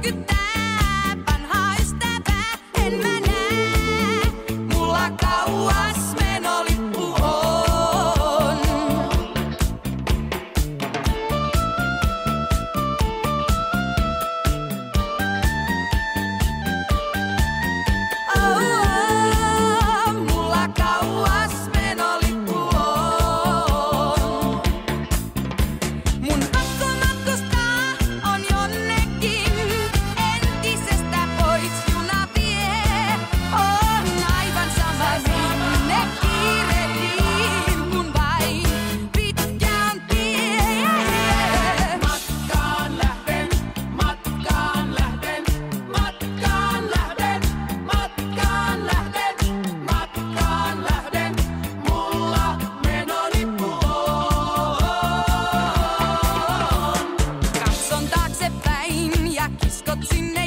käskyttää vanhaa ystävää. En mä näe, mulla kauas menolippu on. Mulla kauas menolippu on. Mun pakko matkustaa on jonnekin, entisestä pois juna vie. On aivan sama minne kiirehdin, kun vain pitkään tie. Matkaan lähden, matkaan lähden, matkaan lähden, matkaan lähden, matkaan lähden. Mulla menolippu on. Katson taaksepäin ja kiskot sinne